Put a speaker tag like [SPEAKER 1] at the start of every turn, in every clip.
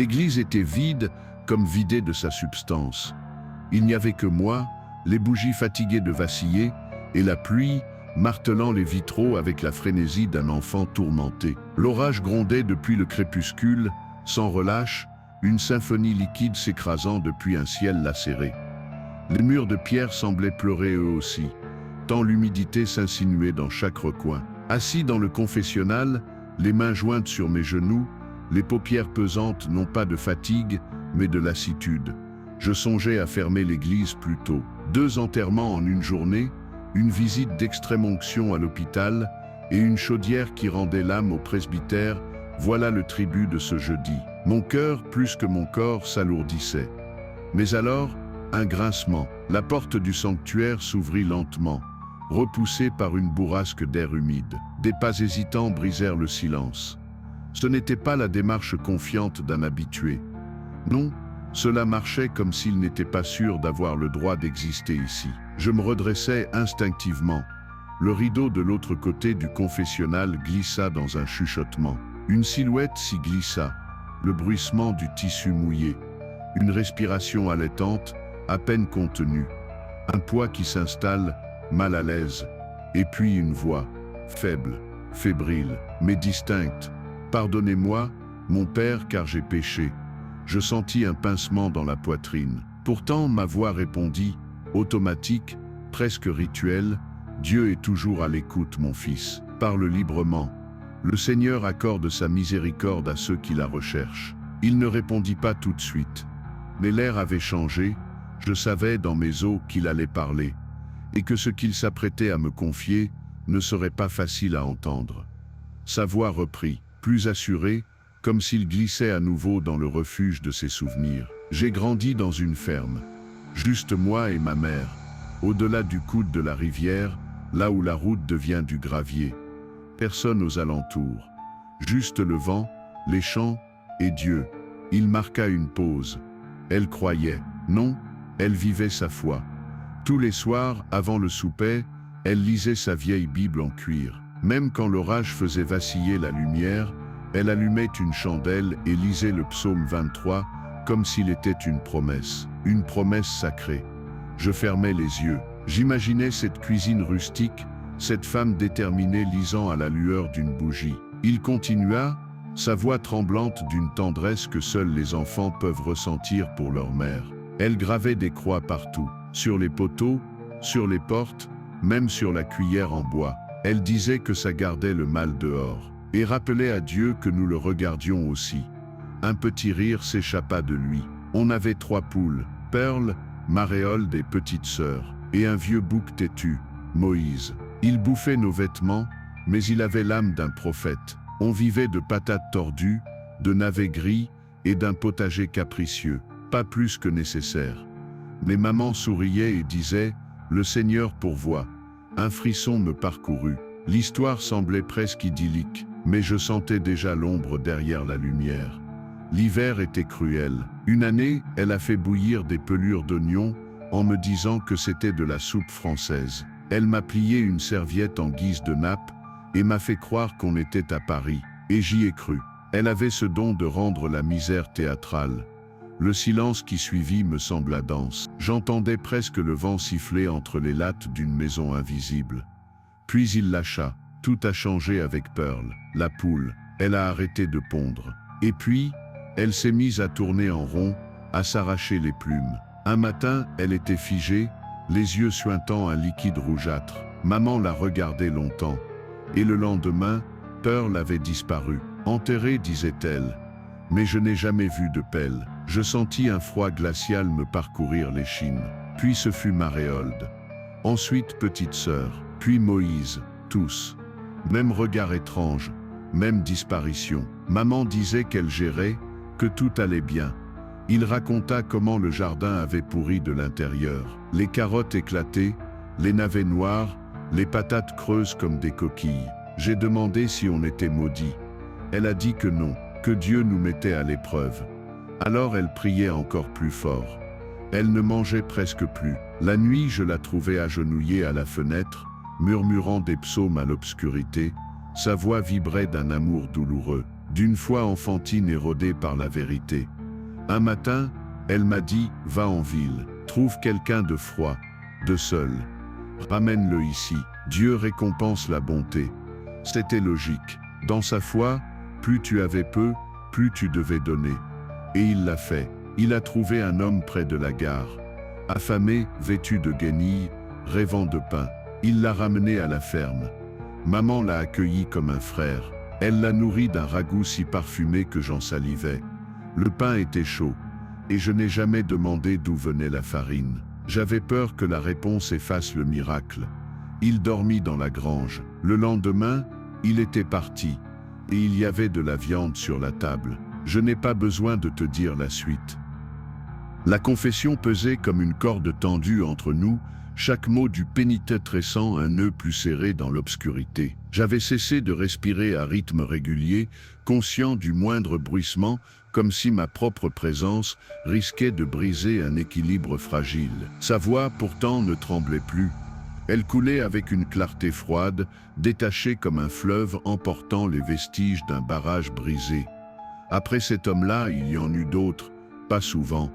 [SPEAKER 1] L'église était vide, comme vidée de sa substance. Il n'y avait que moi, les bougies fatiguées de vaciller, et la pluie, martelant les vitraux avec la frénésie d'un enfant tourmenté. L'orage grondait depuis le crépuscule, sans relâche, une symphonie liquide s'écrasant depuis un ciel lacéré. Les murs de pierre semblaient pleurer eux aussi, tant l'humidité s'insinuait dans chaque recoin. Assis dans le confessionnal, les mains jointes sur mes genoux, les paupières pesantes non pas de fatigue, mais de lassitude. Je songeais à fermer l'église plus tôt. 2 enterrements en une journée, une visite d'extrême onction à l'hôpital et une chaudière qui rendait l'âme au presbytère, voilà le tribut de ce jeudi. Mon cœur, plus que mon corps, s'alourdissait. Mais alors, un grincement. La porte du sanctuaire s'ouvrit lentement, repoussée par une bourrasque d'air humide. Des pas hésitants brisèrent le silence. Ce n'était pas la démarche confiante d'un habitué. Non, cela marchait comme s'il n'était pas sûr d'avoir le droit d'exister ici. Je me redressai instinctivement. Le rideau de l'autre côté du confessionnal glissa dans un chuchotement. Une silhouette s'y glissa, le bruissement du tissu mouillé. Une respiration allaitante, à peine contenue. Un poids qui s'installe, mal à l'aise. Et puis une voix, faible, fébrile, mais distincte. « Pardonnez-moi, mon père, car j'ai péché. » Je sentis un pincement dans la poitrine. Pourtant, ma voix répondit, automatique, presque rituelle, « Dieu est toujours à l'écoute, mon fils. Parle librement. Le Seigneur accorde sa miséricorde à ceux qui la recherchent. » Il ne répondit pas tout de suite. Mais l'air avait changé, je savais dans mes os qu'il allait parler, et que ce qu'il s'apprêtait à me confier ne serait pas facile à entendre. Sa voix reprit, plus assurée, comme s'il glissait à nouveau dans le refuge de ses souvenirs. J'ai grandi dans une ferme, juste moi et ma mère, au-delà du coude de la rivière, là où la route devient du gravier. Personne aux alentours, juste le vent, les champs et Dieu. Il marqua une pause. Elle croyait, non, elle vivait sa foi. Tous les soirs, avant le souper, elle lisait sa vieille Bible en cuir. Même quand l'orage faisait vaciller la lumière, elle allumait une chandelle et lisait le psaume 23, comme s'il était une promesse sacrée. Je fermais les yeux. J'imaginais cette cuisine rustique, cette femme déterminée lisant à la lueur d'une bougie. Il continua, sa voix tremblante d'une tendresse que seuls les enfants peuvent ressentir pour leur mère. Elle gravait des croix partout, sur les poteaux, sur les portes, même sur la cuillère en bois. Elle disait que ça gardait le mal dehors, et rappelait à Dieu que nous le regardions aussi. Un petit rire s'échappa de lui. On avait 3 poules, Pearl, Maréole et petite sœur, et un vieux bouc têtu, Moïse. Il bouffait nos vêtements, mais il avait l'âme d'un prophète. On vivait de patates tordues, de navets gris et d'un potager capricieux, pas plus que nécessaire. Mais maman souriait et disait « Le Seigneur pourvoit ». Un frisson me parcourut. L'histoire semblait presque idyllique, mais je sentais déjà l'ombre derrière la lumière. L'hiver était cruel. Une année, elle a fait bouillir des pelures d'oignons en me disant que c'était de la soupe française. Elle m'a plié une serviette en guise de nappe et m'a fait croire qu'on était à Paris. Et j'y ai cru. Elle avait ce don de rendre la misère théâtrale. Le silence qui suivit me sembla dense. J'entendais presque le vent siffler entre les lattes d'une maison invisible. Puis il lâcha. Tout a changé avec Pearl, la poule. Elle a arrêté de pondre. Et puis, elle s'est mise à tourner en rond, à s'arracher les plumes. Un matin, elle était figée, les yeux suintant un liquide rougeâtre. Maman la regardait longtemps. Et le lendemain, Pearl avait disparu. Enterrée, disait-elle. Mais je n'ai jamais vu de pelle. Je sentis un froid glacial me parcourir l'échine. Puis ce fut Maréole. Ensuite petite sœur. Puis Moïse. Tous. Même regard étrange. Même disparition. Maman disait qu'elle gérait, que tout allait bien. Il raconta comment le jardin avait pourri de l'intérieur. Les carottes éclatées, les navets noirs, les patates creuses comme des coquilles. J'ai demandé si on était maudits. Elle a dit que non, que Dieu nous mettait à l'épreuve. Alors elle priait encore plus fort. Elle ne mangeait presque plus. La nuit, je la trouvais agenouillée à la fenêtre, murmurant des psaumes à l'obscurité. Sa voix vibrait d'un amour douloureux. d'une foi enfantine érodée par la vérité. Un matin, elle m'a dit « Va en ville, trouve quelqu'un de froid, de seul. Ramène-le ici. Dieu récompense la bonté. » C'était logique. Dans sa foi, plus tu avais peu, plus tu devais donner. Et il l'a fait. Il a trouvé un homme près de la gare. Affamé, vêtu de guenilles, rêvant de pain. Il l'a ramené à la ferme. Maman l'a accueilli comme un frère. Elle l'a nourri d'un ragoût si parfumé que j'en salivais. Le pain était chaud, et je n'ai jamais demandé d'où venait la farine. J'avais peur que la réponse efface le miracle. Il dormit dans la grange. Le lendemain, il était parti, et il y avait de la viande sur la table. Je n'ai pas besoin de te dire la suite. La confession pesait comme une corde tendue entre nous, chaque mot du pénitent tressant un nœud plus serré dans l'obscurité. J'avais cessé de respirer à rythme régulier, conscient du moindre bruissement, comme si ma propre présence risquait de briser un équilibre fragile. Sa voix, pourtant, ne tremblait plus. Elle coulait avec une clarté froide, détachée comme un fleuve emportant les vestiges d'un barrage brisé. Après cet homme-là, il y en eut d'autres, pas souvent.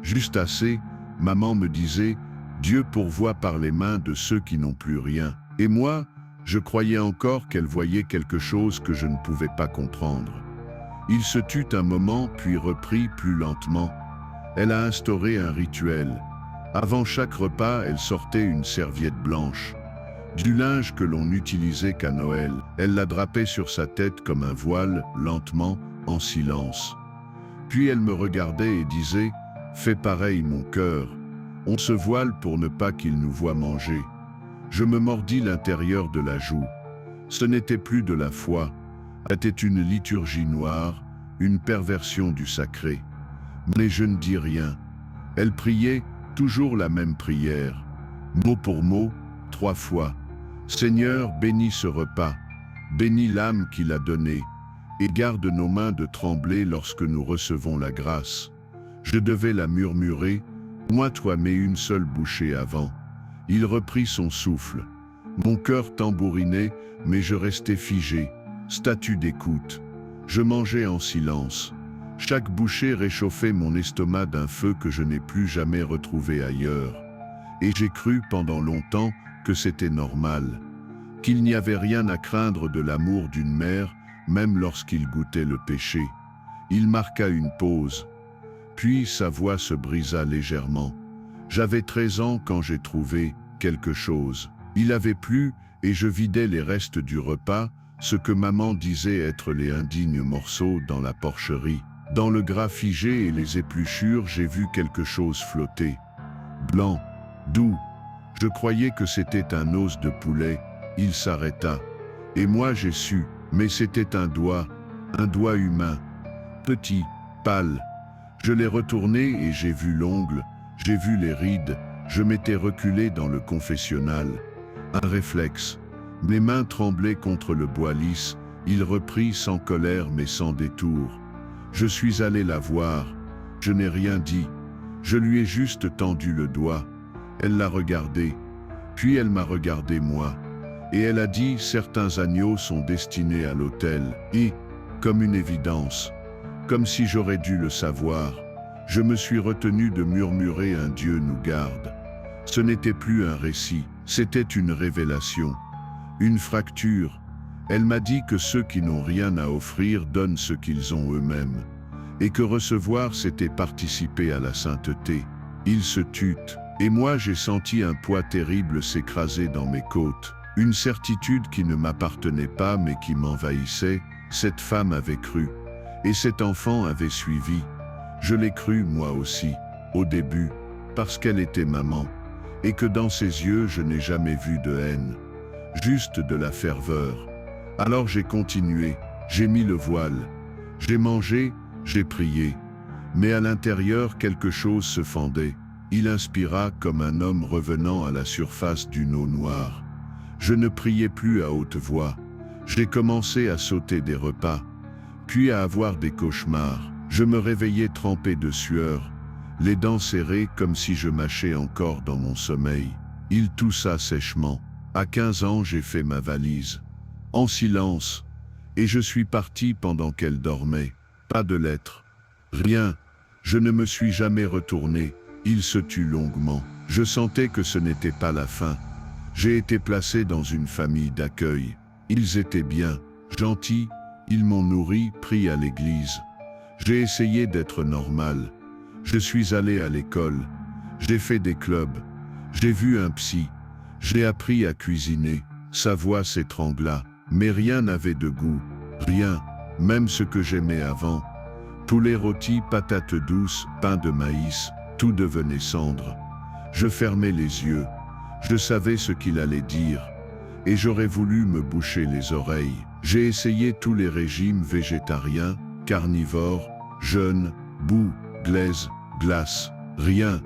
[SPEAKER 1] Juste assez, maman me disait « Dieu pourvoit par les mains de ceux qui n'ont plus rien ». Et moi, je croyais encore qu'elle voyait quelque chose que je ne pouvais pas comprendre. Il se tut un moment, puis reprit plus lentement. Elle a instauré un rituel. Avant chaque repas, elle sortait une serviette blanche. Du linge que l'on n'utilisait qu'à Noël. Elle la drapait sur sa tête comme un voile, lentement, en silence. Puis elle me regardait et disait « Fais pareil, mon cœur. On se voile pour ne pas qu'il nous voie manger. » Je me mordis l'intérieur de la joue. Ce n'était plus de la foi. C'était une liturgie noire, une perversion du sacré. Mais je ne dis rien. Elle priait, toujours la même prière. Mot pour mot, 3 fois. « Seigneur, bénis ce repas. Bénis l'âme qui l'a donné. Et garde nos mains de trembler lorsque nous recevons la grâce. » Je devais la murmurer. « Moi, toi, mets une seule bouchée avant. » Il reprit son souffle. Mon cœur tambourinait, mais je restais figé, statue d'écoute. Je mangeais en silence. Chaque bouchée réchauffait mon estomac d'un feu que je n'ai plus jamais retrouvé ailleurs. Et j'ai cru pendant longtemps que c'était normal, qu'il n'y avait rien à craindre de l'amour d'une mère, même lorsqu'il goûtait le péché. Il marqua une pause. Puis sa voix se brisa légèrement. J'avais 13 ans quand j'ai trouvé quelque chose. Il avait plu et je vidais les restes du repas, ce que maman disait être les indignes morceaux dans la porcherie. Dans le gras figé et les épluchures, j'ai vu quelque chose flotter. Blanc, doux. Je croyais que c'était un os de poulet. Il s'arrêta. Et moi j'ai su, mais c'était un doigt humain. Petit, pâle. Je l'ai retourné et j'ai vu l'ongle, j'ai vu les rides, je m'étais reculé dans le confessionnal. Un réflexe. Mes mains tremblaient contre le bois lisse, il reprit sans colère mais sans détour. Je suis allé la voir, je n'ai rien dit, je lui ai juste tendu le doigt. Elle l'a regardé, puis elle m'a regardé moi. Et elle a dit « Certains agneaux sont destinés à l'autel » et, comme une évidence, comme si j'aurais dû le savoir, je me suis retenu de murmurer « Un Dieu nous garde ». Ce n'était plus un récit, c'était une révélation, une fracture. Elle m'a dit que ceux qui n'ont rien à offrir donnent ce qu'ils ont eux-mêmes, et que recevoir c'était participer à la sainteté. Il se tut, et moi j'ai senti un poids terrible s'écraser dans mes côtes, une certitude qui ne m'appartenait pas mais qui m'envahissait. Cette femme avait cru. Et cet enfant avait suivi. Je l'ai cru moi aussi, au début, parce qu'elle était maman, et que dans ses yeux je n'ai jamais vu de haine, juste de la ferveur. Alors j'ai continué, j'ai mis le voile, j'ai mangé, j'ai prié, mais à l'intérieur quelque chose se fendait. Il inspira comme un homme revenant à la surface d'une eau noire. Je ne priais plus à haute voix, j'ai commencé à sauter des repas, puis à avoir des cauchemars. Je me réveillais trempé de sueur, les dents serrées comme si je mâchais encore dans mon sommeil. Il toussa sèchement. À 15 ans, j'ai fait ma valise. En silence. Et je suis parti pendant qu'elle dormait. Pas de lettres. Rien. Je ne me suis jamais retourné. Il se tut longuement. Je sentais que ce n'était pas la fin. J'ai été placé dans une famille d'accueil. Ils étaient bien, gentils, ils m'ont nourri, pris à l'église. J'ai essayé d'être normal. Je suis allé à l'école. J'ai fait des clubs. J'ai vu un psy. J'ai appris à cuisiner. Sa voix s'étrangla. Mais rien n'avait de goût. Rien, même ce que j'aimais avant. Poulet rôti, patates douces, pain de maïs, tout devenait cendre. Je fermais les yeux. Je savais ce qu'il allait dire. Et j'aurais voulu me boucher les oreilles. J'ai essayé tous les régimes végétariens, carnivores, jeûne, boue, glaise, glace. Rien.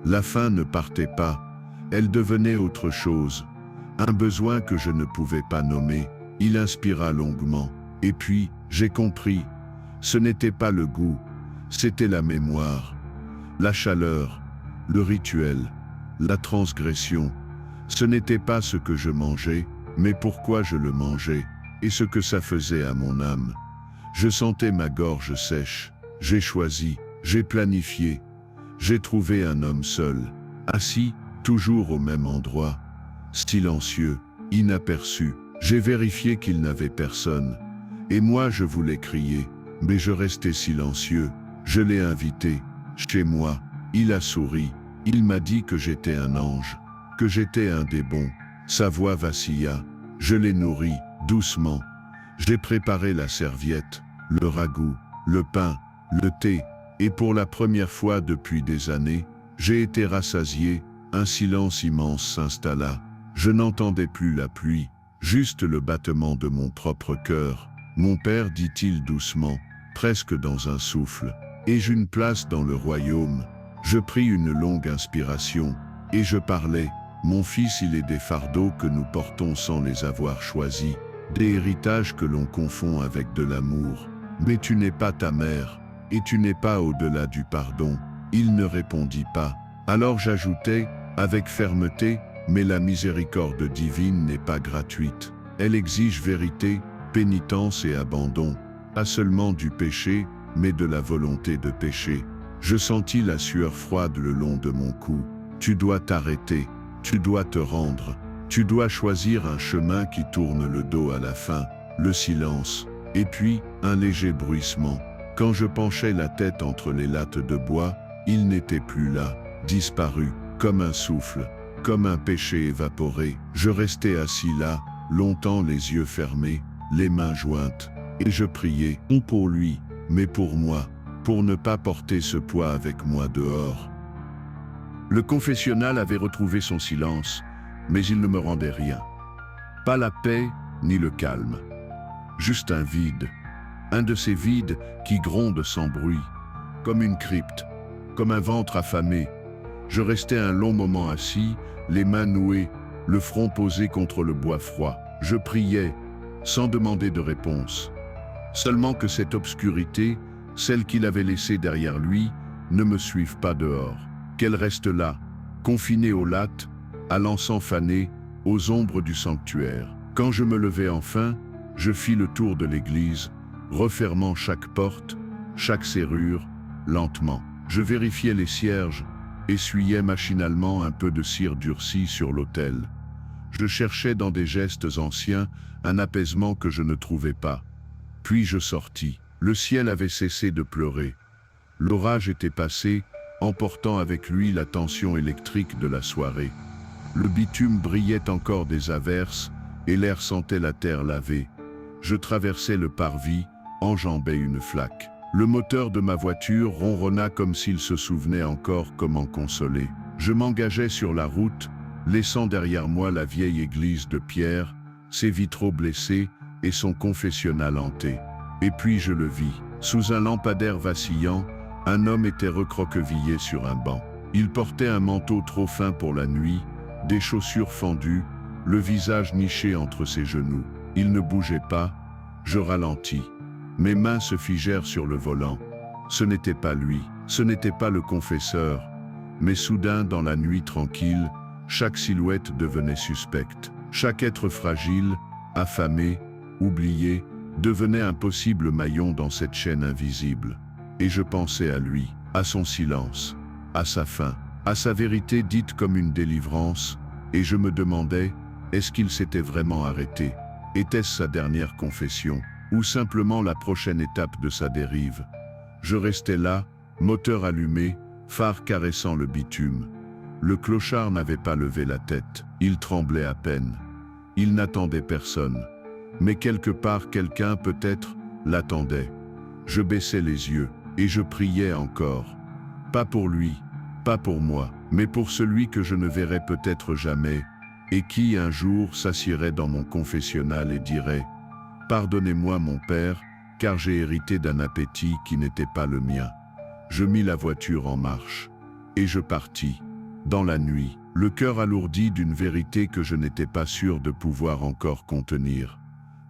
[SPEAKER 1] La faim ne partait pas. Elle devenait autre chose. Un besoin que je ne pouvais pas nommer. Il inspira longuement. Et puis, j'ai compris. Ce n'était pas le goût. C'était la mémoire. La chaleur. Le rituel. La transgression. Ce n'était pas ce que je mangeais, mais pourquoi je le mangeais, et ce que ça faisait à mon âme. Je sentais ma gorge sèche. J'ai choisi. J'ai planifié. J'ai trouvé un homme seul. Assis, toujours au même endroit. Silencieux, inaperçu. J'ai vérifié qu'il n'avait personne. Et moi je voulais crier, mais je restais silencieux. Je l'ai invité, chez moi. Il a souri. Il m'a dit que j'étais un ange, que j'étais un des bons. Sa voix vacilla. Je l'ai nourri, doucement. J'ai préparé la serviette, le ragoût, le pain, le thé. Et pour la première fois depuis des années, j'ai été rassasié. Un silence immense s'installa. Je n'entendais plus la pluie, juste le battement de mon propre cœur. Mon père, dit-il doucement, presque dans un souffle, ai-je une place dans le royaume? Je pris une longue inspiration, et je parlais. Mon fils, il est des fardeaux que nous portons sans les avoir choisis, des héritages que l'on confond avec de l'amour. Mais tu n'es pas ta mère, et tu n'es pas au-delà du pardon. Il ne répondit pas. Alors j'ajoutais, avec fermeté, mais la miséricorde divine n'est pas gratuite. Elle exige vérité, pénitence et abandon, pas seulement du péché, mais de la volonté de pécher. Je sentis la sueur froide le long de mon cou. Tu dois t'arrêter, tu dois te rendre, tu dois choisir un chemin qui tourne le dos à la fin, le silence, et puis un léger bruissement. Quand je penchais la tête entre les lattes de bois, il n'était plus là, disparu, comme un souffle, comme un péché évaporé. Je restais assis là, longtemps les yeux fermés, les mains jointes, et je priais, non pour lui, mais pour moi, pour ne pas porter ce poids avec moi dehors. Le confessionnal avait retrouvé son silence, mais il ne me rendait rien. Pas la paix, ni le calme. Juste un vide. Un de ces vides qui grondent sans bruit, comme une crypte, comme un ventre affamé. Je restais un long moment assis, les mains nouées, le front posé contre le bois froid. Je priais, sans demander de réponse. Seulement que cette obscurité, celle qu'il avait laissée derrière lui, ne me suive pas dehors. Qu'elle reste là, confinée aux lattes, à l'encens fané, aux ombres du sanctuaire. Quand je me levai enfin, je fis le tour de l'église, refermant chaque porte, chaque serrure, lentement. Je vérifiais les cierges, essuyais machinalement un peu de cire durcie sur l'autel. Je cherchais dans des gestes anciens un apaisement que je ne trouvais pas. Puis je sortis. Le ciel avait cessé de pleurer. L'orage était passé, emportant avec lui la tension électrique de la soirée. Le bitume brillait encore des averses, et l'air sentait la terre lavée. Je traversais le parvis, enjambais une flaque. Le moteur de ma voiture ronronna comme s'il se souvenait encore comment consoler. Je m'engageais sur la route, laissant derrière moi la vieille église de pierre, ses vitraux blessés et son confessionnal hanté. Et puis je le vis. Sous un lampadaire vacillant, un homme était recroquevillé sur un banc. Il portait un manteau trop fin pour la nuit, des chaussures fendues, le visage niché entre ses genoux. Il ne bougeait pas. Je ralentis. Mes mains se figèrent sur le volant. Ce n'était pas lui, ce n'était pas le confesseur. Mais soudain, dans la nuit tranquille, chaque silhouette devenait suspecte. Chaque être fragile, affamé, oublié, devenait un possible maillon dans cette chaîne invisible. Et je pensais à lui, à son silence, à sa fin, à sa vérité dite comme une délivrance, et je me demandais, est-ce qu'il s'était vraiment arrêté? Était-ce sa dernière confession, ou simplement la prochaine étape de sa dérive? Je restais là, moteur allumé, phare caressant le bitume. Le clochard n'avait pas levé la tête, il tremblait à peine. Il n'attendait personne. Mais quelque part quelqu'un peut-être l'attendait. Je baissais les yeux, et je priais encore. Pas pour lui, pas pour moi, mais pour celui que je ne verrais peut-être jamais, et qui un jour s'assierait dans mon confessionnal et dirait « Pardonnez-moi mon père, car j'ai hérité d'un appétit qui n'était pas le mien. » Je mis la voiture en marche, et je partis, dans la nuit, le cœur alourdi d'une vérité que je n'étais pas sûr de pouvoir encore contenir.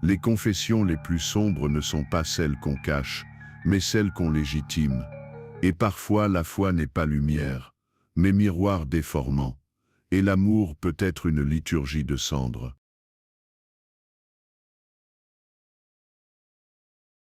[SPEAKER 1] Les confessions les plus sombres ne sont pas celles qu'on cache, mais celles qu'on légitime. Et parfois la foi n'est pas lumière, mais miroir déformant. Et l'amour peut être une liturgie de cendres.